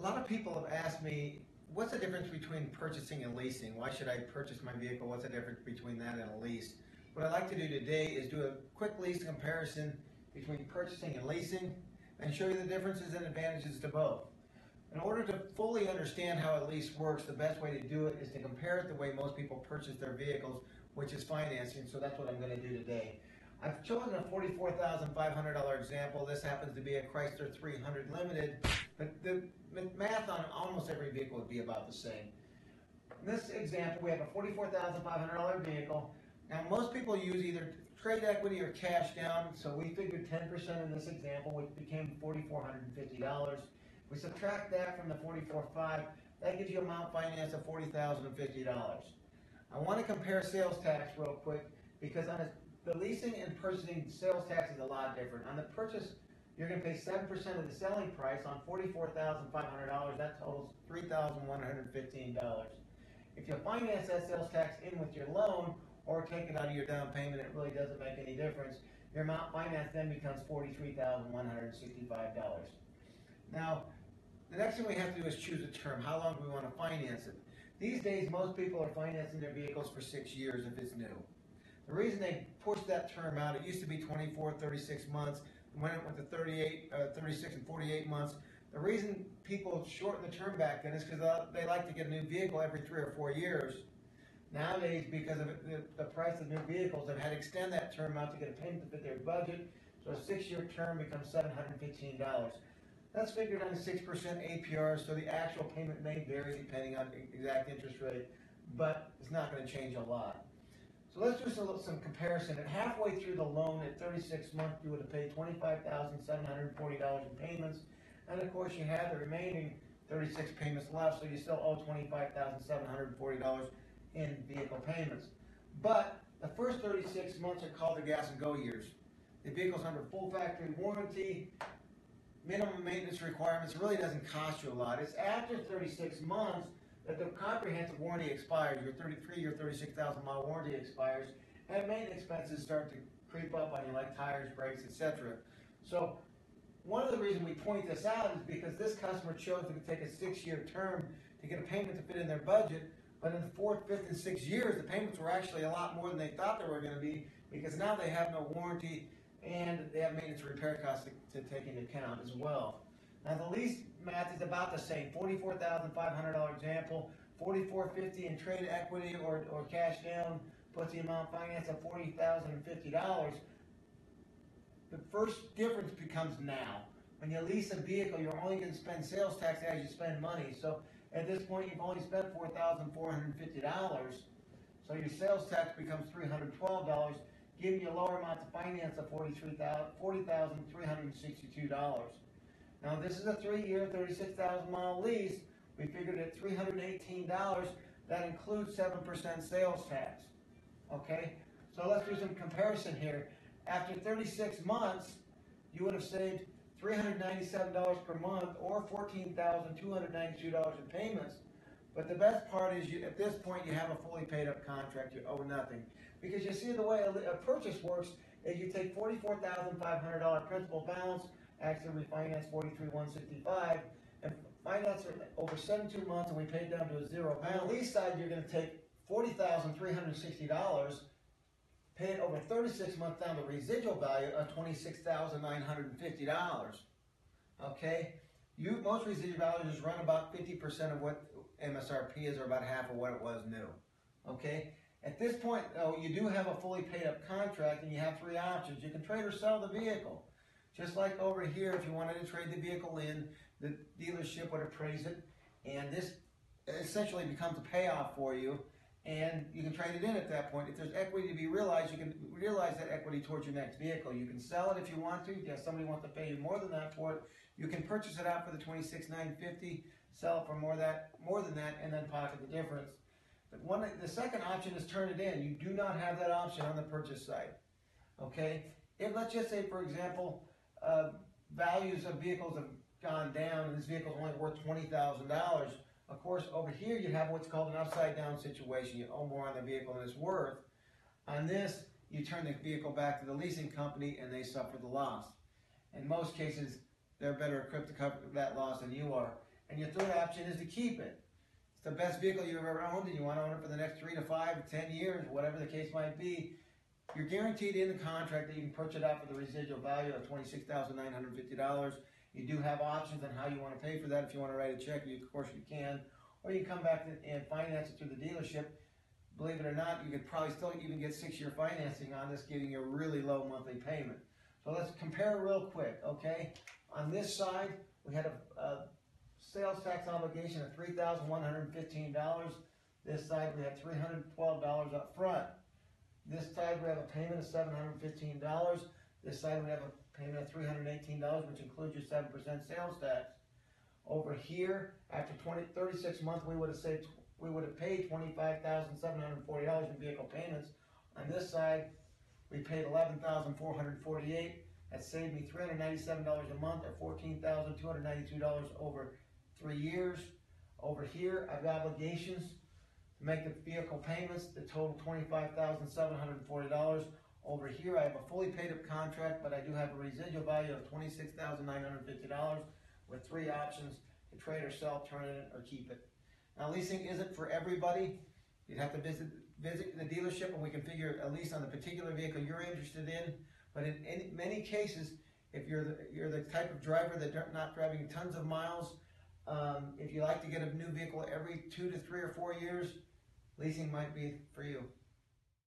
lot of people have asked me, what's the difference between purchasing and leasing? Why should I purchase my vehicle? What's the difference between that and a lease? What I'd like to do today is do a quick lease comparison between purchasing and leasing and show you the differences and advantages to both. In order to fully understand how a lease works, the best way to do it is to compare it the way most people purchase their vehicles, which is financing, so that's what I'm going to do today. I've chosen a $44,500 example. This happens to be a Chrysler 300 Limited, but the math on almost every vehicle would be about the same. In this example, we have a $44,500 vehicle. Now, most people use either trade equity or cash down, so we figured 10% in this example, which became $4,450. We subtract that from the $44,500, that gives you amount finance of $40,050. I want to compare sales tax real quick because on the leasing and purchasing, sales tax is a lot different. On the purchase, you're going to pay 7% of the selling price on $44,500. That totals $3,115. If you finance that sales tax in with your loan or take it out of your down payment, it really doesn't make any difference. Your amount finance then becomes $43,165. Now, the next thing we have to do is choose a term. How long do we want to finance it? These days, most people are financing their vehicles for 6 years if it's new. The reason they pushed that term out, it used to be 24, 36 months, and when it went to 36 and 48 months, the reason people shortened the term back then is because they like to get a new vehicle every 3 or 4 years. Nowadays, because of the price of new vehicles, they've had to extend that term out to get a payment to fit their budget, so a 6-year term becomes $715. That's figured on a 6% APR, so the actual payment may vary depending on the exact interest rate, but it's not going to change a lot. So let's do some comparison. At halfway through the loan, at 36 months, you would have paid $25,740 in payments, and of course you have the remaining 36 payments left, so you still owe $25,740 in vehicle payments. But the first 36 months are called the gas and go years. The vehicle's under full factory warranty, minimum maintenance requirements. It really doesn't cost you a lot. It's after 36 months that the comprehensive warranty expires. Your 33 or 36,000 mile warranty expires, and maintenance expenses start to creep up on you, like tires, brakes, etc. So one of the reasons we point this out is because this customer chose to take a 6-year term to get a payment to fit in their budget, but in the 4th, 5th, and 6th years, the payments were actually a lot more than they thought they were going to be, because now they have no warranty and they have maintenance and repair costs to take into account as well. Now the lease math is about the same. $44,500 example, $44,550 in trade equity or cash down puts the amount finance at $40,050. The first difference becomes now. When you lease a vehicle, you're only going to spend sales tax as you spend money. So at this point, you've only spent $4,450. So your sales tax becomes $312, giving you a lower amount to finance of $40,362. Now this is a 3-year, 36,000 mile lease. We figured at $318, that includes 7% sales tax. Okay, so let's do some comparison here. After 36 months, you would have saved $397 per month or $14,292 in payments. But the best part is, at this point, you have a fully paid up contract. You owe nothing. Because you see, the way a purchase works is you take $44,500 principal balance, actually refinance $43,165, and finance it over 72 months, and we pay it down to a zero balance. On the lease side, you're going to take $40,360, pay it over 36 months down to residual value of $26,950. Okay? Most residual values run about 50% of what MSRP is, or about half of what it was new. Okay? At this point, though, you do have a fully paid up contract, and you have 3 options. You can trade or sell the vehicle. Just like over here, if you wanted to trade the vehicle in, the dealership would appraise it, and this essentially becomes a payoff for you, and you can trade it in at that point. If there's equity to be realized, you can realize that equity towards your next vehicle. You can sell it if you want to. If somebody wants to pay you more than that for it, you can purchase it out for the $26,950, sell it for more than that, and then pocket the difference. But the second option is turn it in. You do not have that option on the purchase side. Okay? If, let's just say, for example, values of vehicles have gone down and this vehicle is only worth $20,000, of course, over here you have what's called an upside down situation. You owe more on the vehicle than it's worth. On this, you turn the vehicle back to the leasing company and they suffer the loss. In most cases, they're better equipped to cover that loss than you are. And your third option is to keep it. It's the best vehicle you've ever owned, and you want to own it for the next 3 to 5 to 10 years, whatever the case might be. You're guaranteed in the contract that you can purchase it out for the residual value of $26,950. You do have options on how you want to pay for that. If you want to write a check, of course you can. Or you can come back and finance it through the dealership. Believe it or not, you could probably still even get 6-year financing on this, giving you a really low monthly payment. So let's compare real quick, okay? On this side, we had a sales tax obligation of $3,115. This side, we had $312 up front. This side, we have a payment of $715. This side, we have a payment of $318, which includes your 7% sales tax. Over here, after 36 months, we would have paid $25,740 in vehicle payments. On this side, we paid $11,448. That saved me $397 a month, or $14,292 over 3 years. Over here, I've got obligations to make the vehicle payments that total $25,740. Over here, I have a fully paid up contract, but I do have a residual value of $26,950 with 3 options: to trade or sell, turn it in, or keep it. Now, leasing isn't for everybody. You'd have to visit the dealership, and we can figure a lease on the particular vehicle you're interested in. But in many cases, if you're the type of driver that not driving tons of miles, if you like to get a new vehicle every 2 to 3 or 4 years, leasing might be for you.